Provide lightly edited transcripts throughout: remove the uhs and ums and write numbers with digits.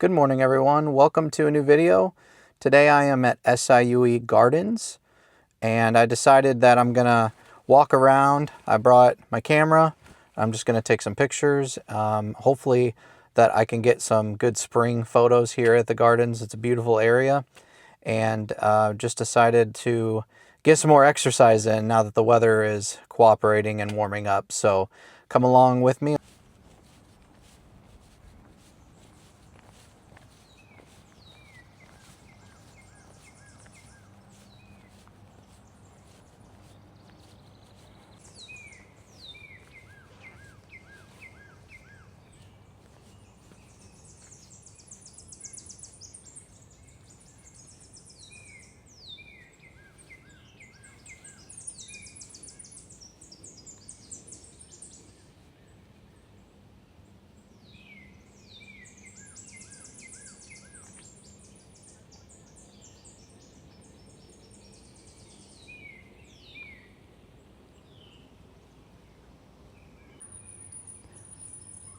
Good morning, everyone. Welcome to a new video. Today I am at SIUE Gardens, and I decided that I'm gonna walk around. I brought my camera. I'm just gonna take some pictures. Hopefully that I can get some good spring photos here at the gardens. It's a beautiful area, and just decided to get some more exercise in now that the weather is cooperating and warming up. So come along with me.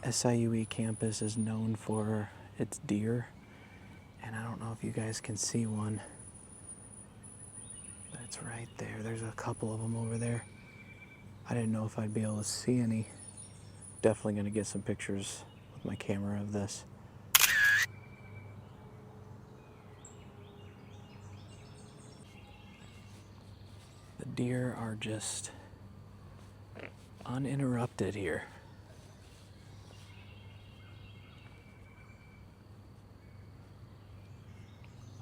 SIUE campus is known for its deer, and I don't know if you guys can see one, but it's right there. There's a couple of them over there. I didn't know if I'd be able to see any. Definitely going to get some pictures with my camera of this. The deer are just uninterrupted here.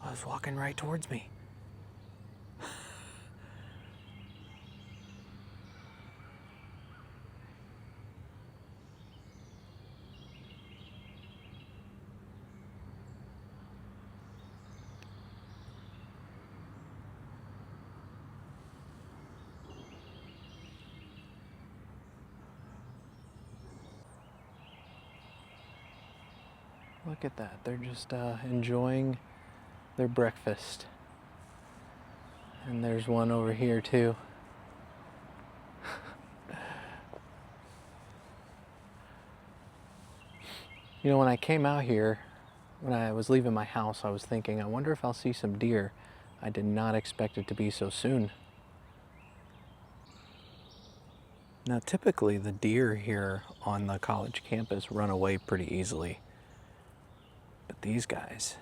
I was walking right towards me. Look at that. They're just enjoying their breakfast. And there's one over here too. You know, when I came out here, when I was leaving my house, I was thinking, I wonder if I'll see some deer. I did not expect it to be so soon. Now, typically the deer here on the college campus run away pretty easily. But these guys,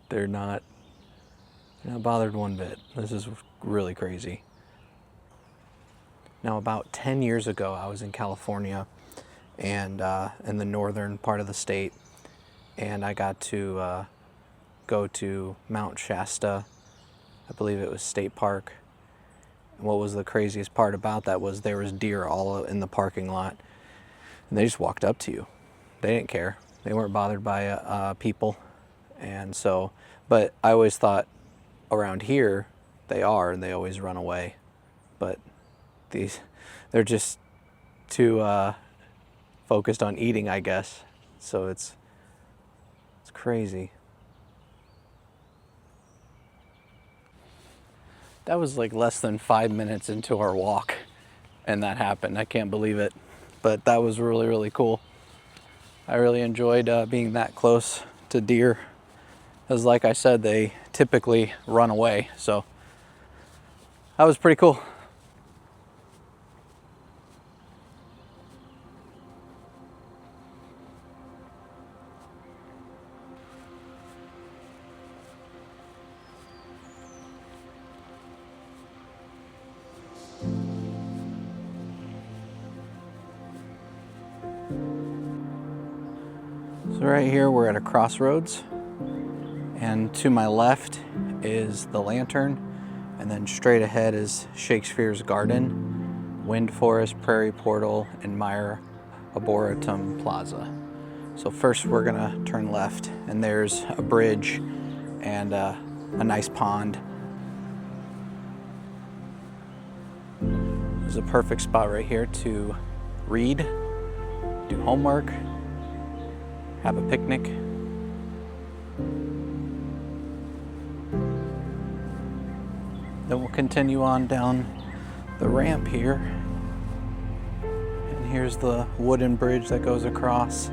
they're not bothered one bit. This is really crazy. Now, about 10 years ago, I was in California, and in the northern part of the state, and I got to go to Mount Shasta. I believe it was State Park. And what was the craziest part about that was there was deer all in the parking lot, and they just walked up to you. They didn't care. They weren't bothered by people. And so, but I always thought around here they are, and they always run away. But they're just too focused on eating, I guess. So it's crazy. That was like less than 5 minutes into our walk, and that happened. I can't believe it, but that was really, really cool. I really enjoyed being that close to deer, because like I said, they typically run away. So that was pretty cool. So right here we're at a crossroads, and to my left is the lantern, and then straight ahead is Shakespeare's Garden, Wind Forest, Prairie Portal, and Meyer Arboretum Plaza. So first we're gonna turn left, and there's a bridge and a nice pond. There's a perfect spot right here to read, do homework, have a picnic. Then we'll continue on down the ramp here, and here's the wooden bridge that goes across.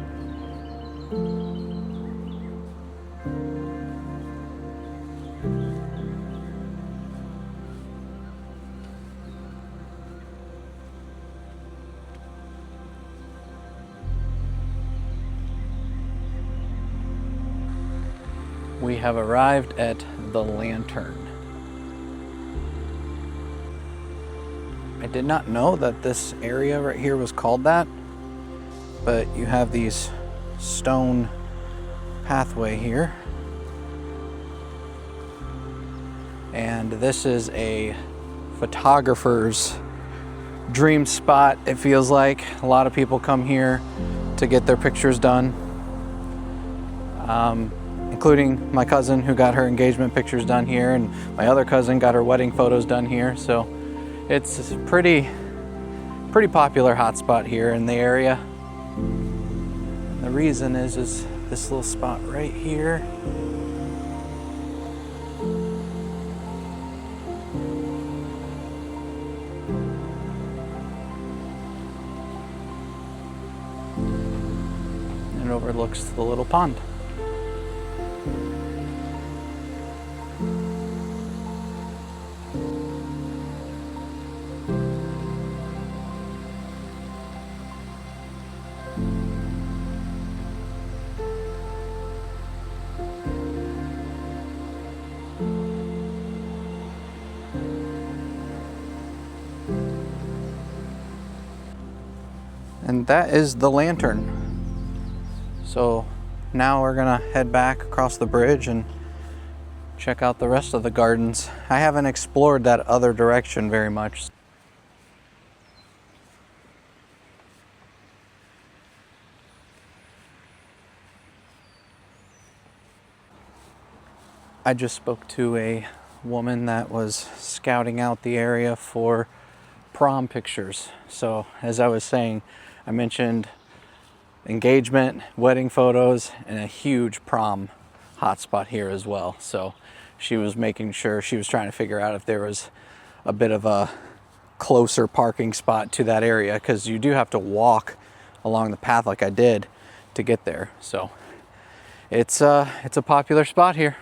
We have arrived at the Lantern. I did not know that this area right here was called that, but you have these stone pathway here. And this is a photographer's dream spot, it feels like. A lot of people come here to get their pictures done, including my cousin who got her engagement pictures done here, and my other cousin got her wedding photos done here. So it's a pretty popular hotspot here in the area. And the reason is this little spot right here. And it overlooks the little pond. And that is the Lantern. So now we're gonna head back across the bridge and check out the rest of the gardens. I haven't explored that other direction very much. I just spoke to a woman that was scouting out the area for prom pictures. So as I was saying, I mentioned engagement, wedding photos, and a huge prom hotspot here as well. So she was making sure, she was trying to figure out if there was a bit of a closer parking spot to that area, because you do have to walk along the path like I did to get there. So it's a popular spot here.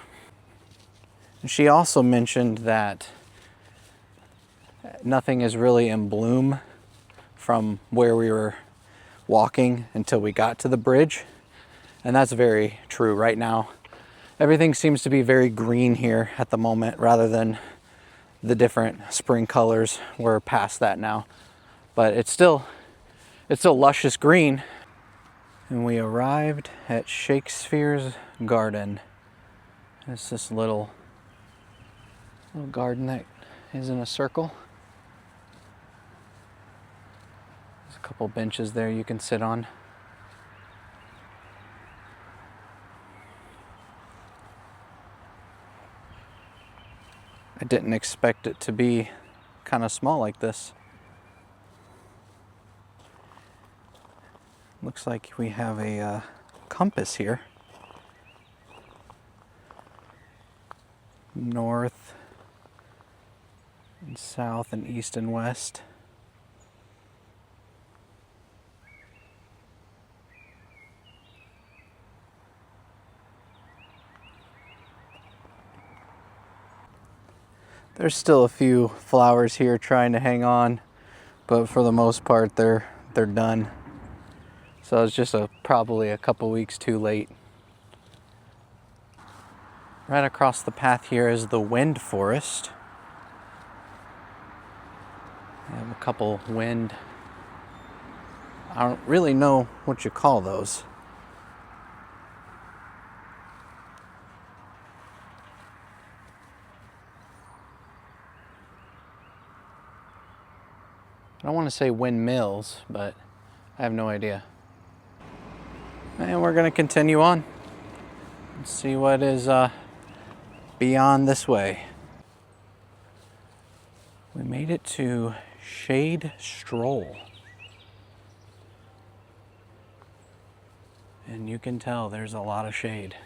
And she also mentioned that nothing is really in bloom from where we were walking until we got to the bridge. And that's very true. Right now, everything seems to be very green here at the moment, rather than the different spring colors. We're past that now, but it's still luscious green. And we arrived at Shakespeare's Garden. It's this little garden that is in a circle. There's a couple benches there you can sit on. I didn't expect it to be kind of small like this. Looks like we have a compass here. North and south and east and west. There's still a few flowers here trying to hang on, but for the most part they're done. So it's just probably a couple weeks too late. Right across the path here is the wind forest. I have a couple wind, I don't really know what you call those. I don't want to say windmills, but I have no idea. And we're going to continue on and see what is beyond this way. We made it to Shade Stroll. And you can tell there's a lot of shade.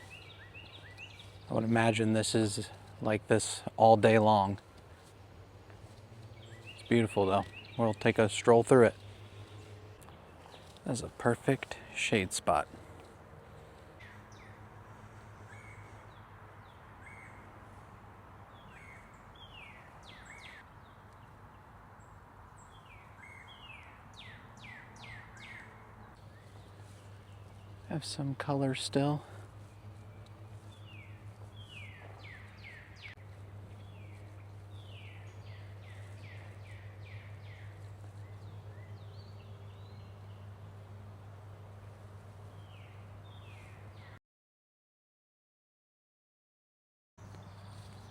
I would imagine this is like this all day long. It's beautiful though. We'll take a stroll through it. That's a perfect shade spot. Have some color still.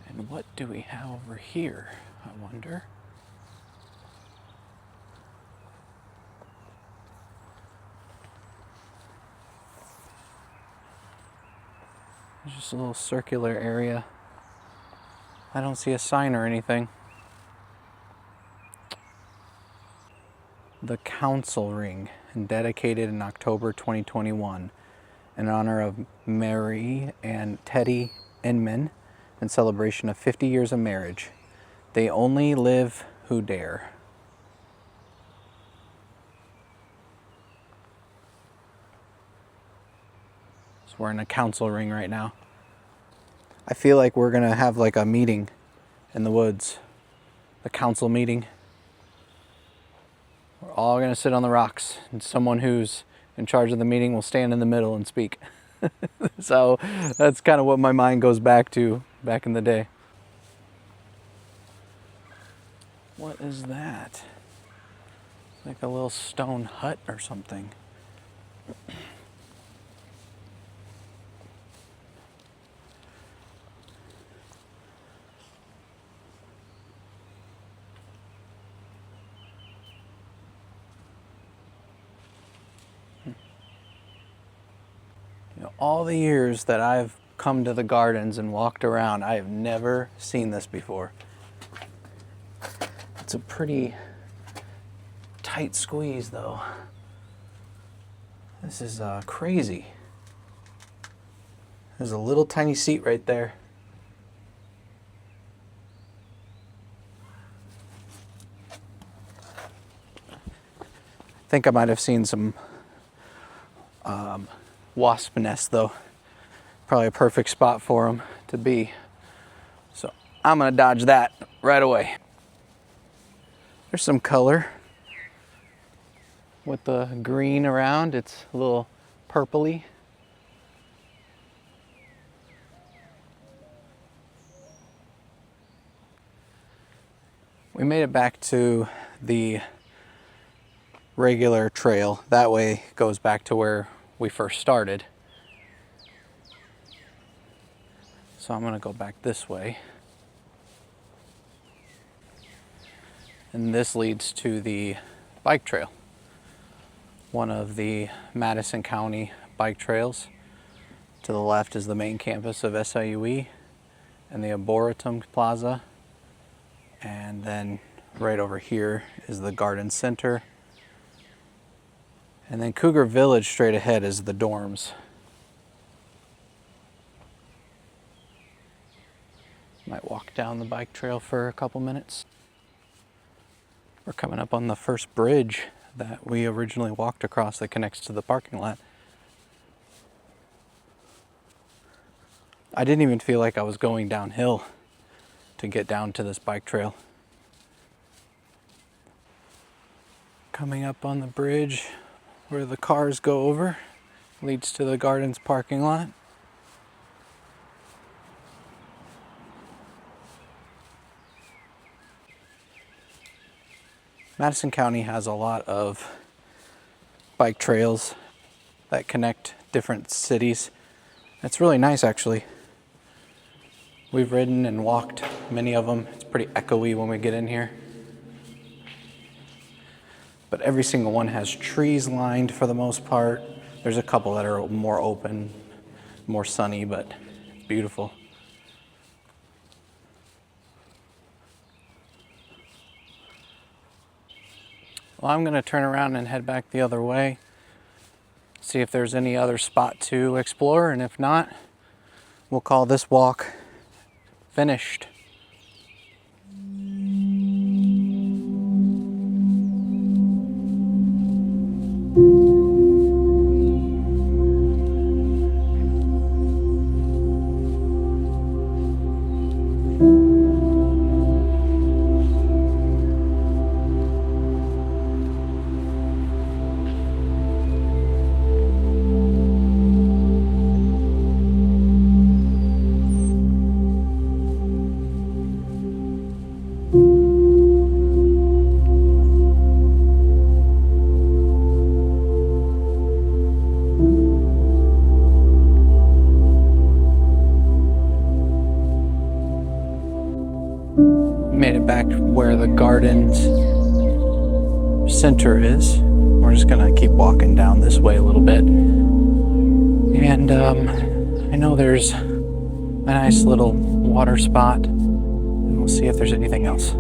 And what do we have over here, I wonder? There's just a little circular area. I don't see a sign or anything. The Council Ring, dedicated in October 2021 in honor of Mary and Teddy Inman in celebration of 50 years of marriage. They only live who dare. So we're in a council ring right now. I feel like we're gonna have like a meeting in the woods. The council meeting. We're all gonna sit on the rocks and someone who's in charge of the meeting will stand in the middle and speak. So that's kind of what my mind goes back to back in the day. What is that? Like a little stone hut or something. You know, all the years that I've come to the gardens and walked around, I have never seen this before. It's a pretty tight squeeze though. This is crazy. There's a little tiny seat right there. I think I might have seen some wasp nests though. Probably a perfect spot for them to be. So I'm gonna dodge that right away. There's some color with the green around. It's a little purpley. We made it back to the regular trail. That way it goes back to where we first started. So I'm gonna go back this way. And this leads to the bike trail. One of the Madison County bike trails. To the left is the main campus of SIUE and the Arboretum Plaza. And then right over here is the Garden Center. And then Cougar Village straight ahead is the dorms. Might walk down the bike trail for a couple minutes. We're coming up on the first bridge that we originally walked across that connects to the parking lot. I didn't even feel like I was going downhill to get down to this bike trail. Coming up on the bridge where the cars go over leads to the gardens parking lot. Madison County has a lot of bike trails that connect different cities. It's really nice actually. We've ridden and walked many of them. It's pretty echoey when we get in here. But every single one has trees lined for the most part. There's a couple that are more open, more sunny, but beautiful. Well, I'm gonna turn around and head back the other way. See if there's any other spot to explore, and if not, we'll call this walk finished. back where the garden's center is. We're just gonna keep walking down this way a little bit. And I know there's a nice little water spot, and we'll see if there's anything else.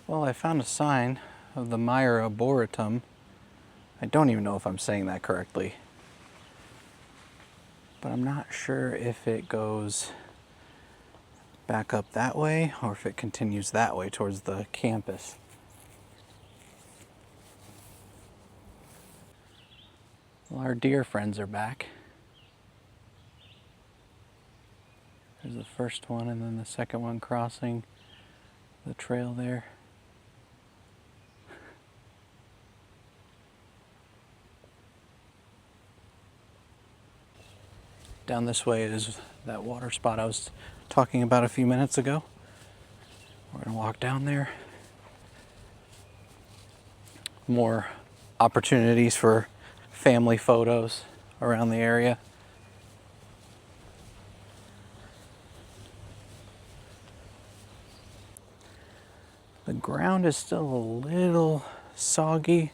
Well, I found a sign of the Myra arboretum. I don't even know if I'm saying that correctly, but I'm not sure if it goes back up that way or if it continues that way towards the campus. Well, our deer friends are back. There's the first one and then the second one crossing the trail there. Down this way is that water spot I was talking about a few minutes ago. We're gonna walk down there. More opportunities for family photos around the area. The ground is still a little soggy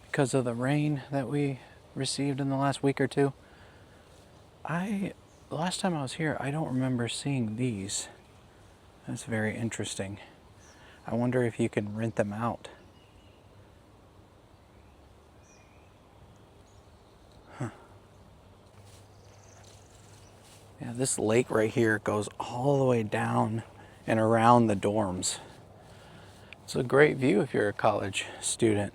because of the rain that we received in the last week or two. The last time I was here, I don't remember seeing these. That's very interesting. I wonder if you can rent them out. Huh. Yeah, this lake right here goes all the way down and around the dorms. It's a great view if you're a college student.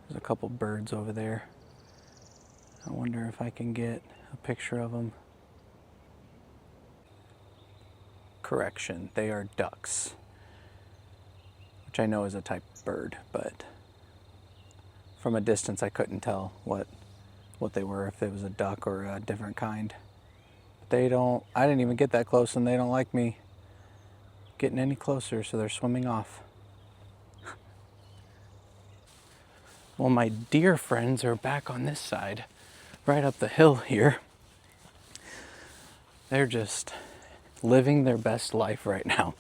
There's a couple birds over there. I wonder if I can get a picture of them. Correction, they are ducks, which I know is a type of bird, but from a distance I couldn't tell what they were, if it was a duck or a different kind. But I didn't even get that close, and they don't like me getting any closer, so they're swimming off. Well, my deer friends are back on this side, right up the hill here. They're just living their best life right now.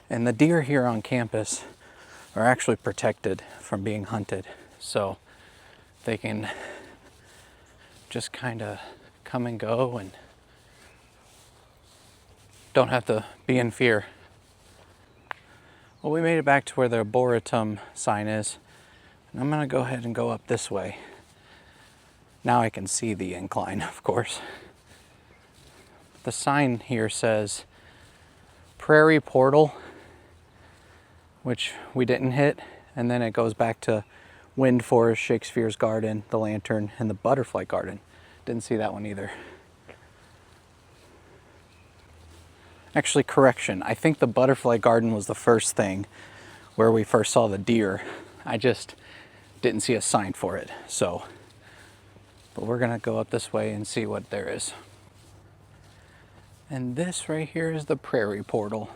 And the deer here on campus are actually protected from being hunted, so they can just kind of come and go and don't have to be in fear. Well, we made it back to where the arboretum sign is. I'm gonna go ahead and go up this way. Now I can see the incline, of course. The sign here says Prairie Portal, which we didn't hit, and then it goes back to Wind Forest, Shakespeare's Garden, the Lantern, and the Butterfly Garden. Didn't see that one either. Actually, correction, I think the Butterfly Garden was the first thing where we first saw the deer. I just didn't see a sign for it, so. But we're gonna go up this way and see what there is. And this right here is the Prairie Portal.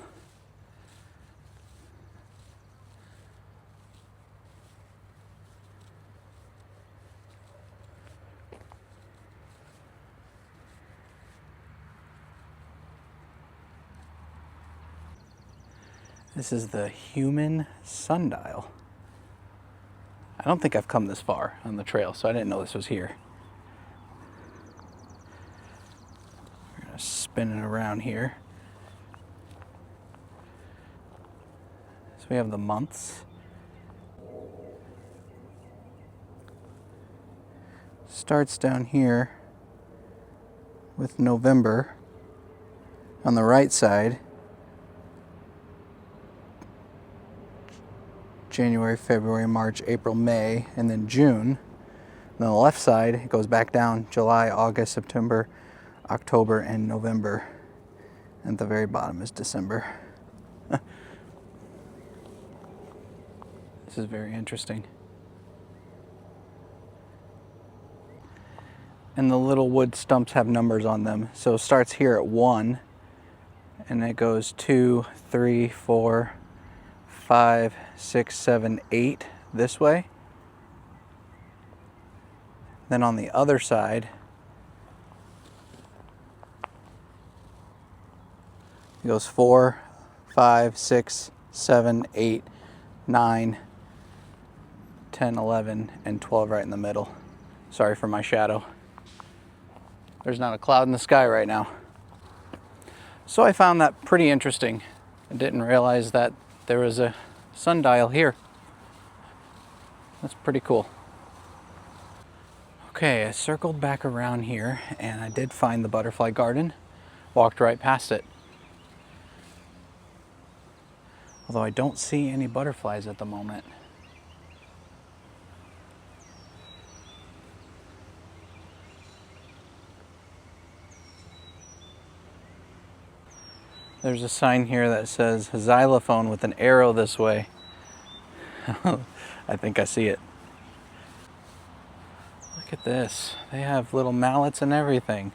This is the human sundial. I don't think I've come this far on the trail, so I didn't know this was here. We're gonna spin it around here. So we have the months. Starts down here with November on the right side. January, February, March, April, May, and then June. And on the left side, it goes back down July, August, September, October, and November. And at the very bottom is December. This is very interesting. And the little wood stumps have numbers on them. So it starts here at 1, and it goes 2, 3, 4, 5, 6, 7, 8 this way. Then on the other side, it goes 4, 5, 6, 7, 8, 9, 10, 11, and 12 right in the middle. Sorry for my shadow. There's not a cloud in the sky right now. So I found that pretty interesting. I didn't realize that there was a sundial here. That's pretty cool. Okay, I circled back around here and I did find the butterfly garden. Walked right past it. Although I don't see any butterflies at the moment. There's a sign here that says xylophone with an arrow this way. I think I see it. Look at this. They have little mallets and everything.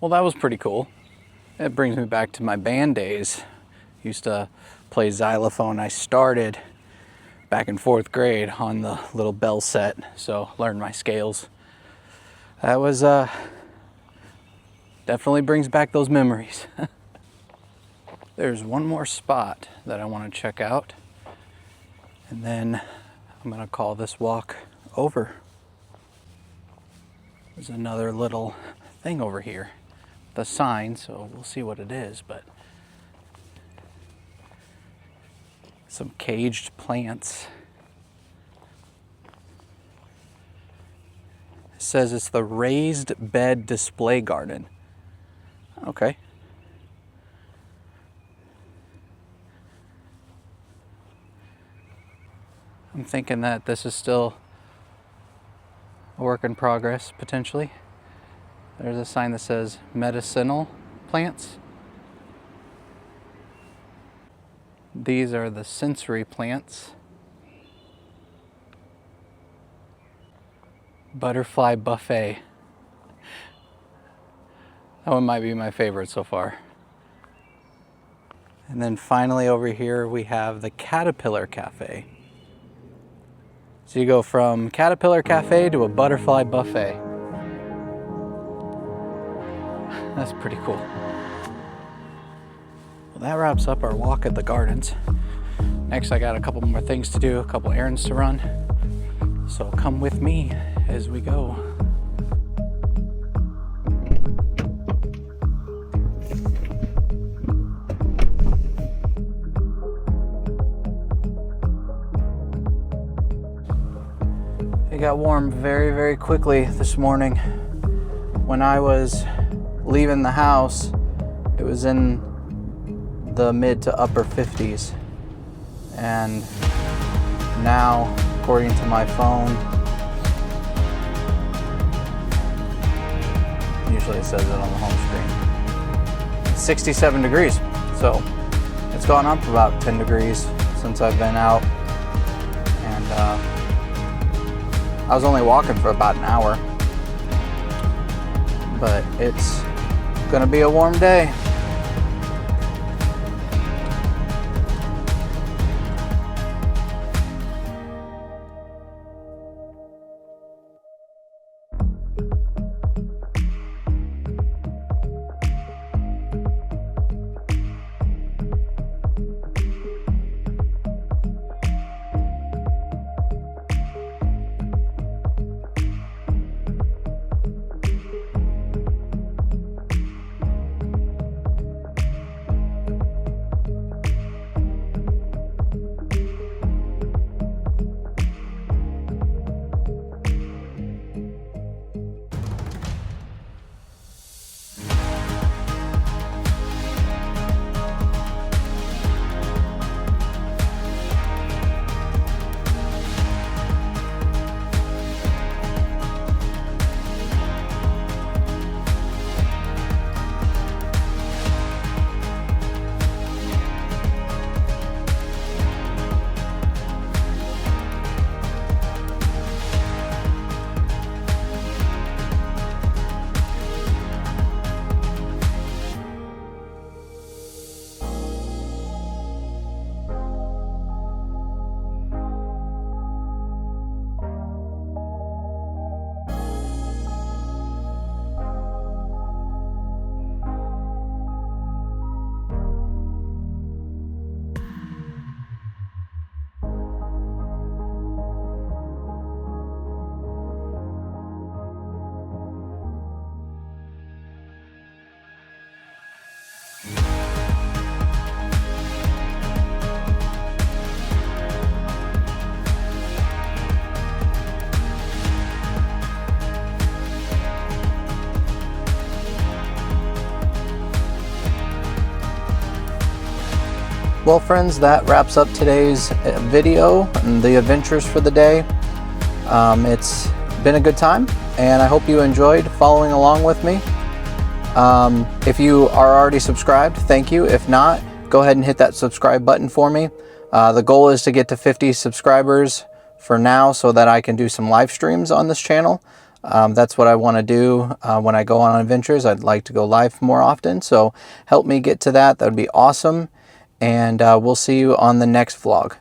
Well, that was pretty cool. It brings me back to my band days. Used to play xylophone. I started back in 4th grade on the little bell set, so learned my scales. That was definitely brings back those memories. There's one more spot that I want to check out, and then I'm gonna call this walk over. There's another little thing over here. The sign, so we'll see what it is, but some caged plants. It says it's the raised bed display garden. Okay. I'm thinking that this is still a work in progress, potentially. There's a sign that says medicinal plants. These are the sensory plants. Butterfly buffet. That one might be my favorite so far. And then finally over here we have the Caterpillar Cafe. So you go from Caterpillar Cafe to a butterfly buffet. That's pretty cool. Well, that wraps up our walk at the gardens. Next, I got a couple more things to do, a couple errands to run. So come with me as we go. It got warm very, very quickly this morning. When I was leaving the house, it was in the mid to upper 50s. And now, according to my phone, usually it says it on the home screen, 67 degrees. So it's gone up about 10 degrees since I've been out. And I was only walking for about an hour. But it's gonna be a warm day. Well friends, that wraps up today's video and the adventures for the day. It's been a good time, and I hope you enjoyed following along with me. If you are already subscribed, thank you. If not, go ahead and hit that subscribe button for me. The goal is to get to 50 subscribers for now so that I can do some live streams on this channel. That's what I want to do when I go on adventures. I'd like to go live more often, so help me get to that. That would be awesome. And we'll see you on the next vlog.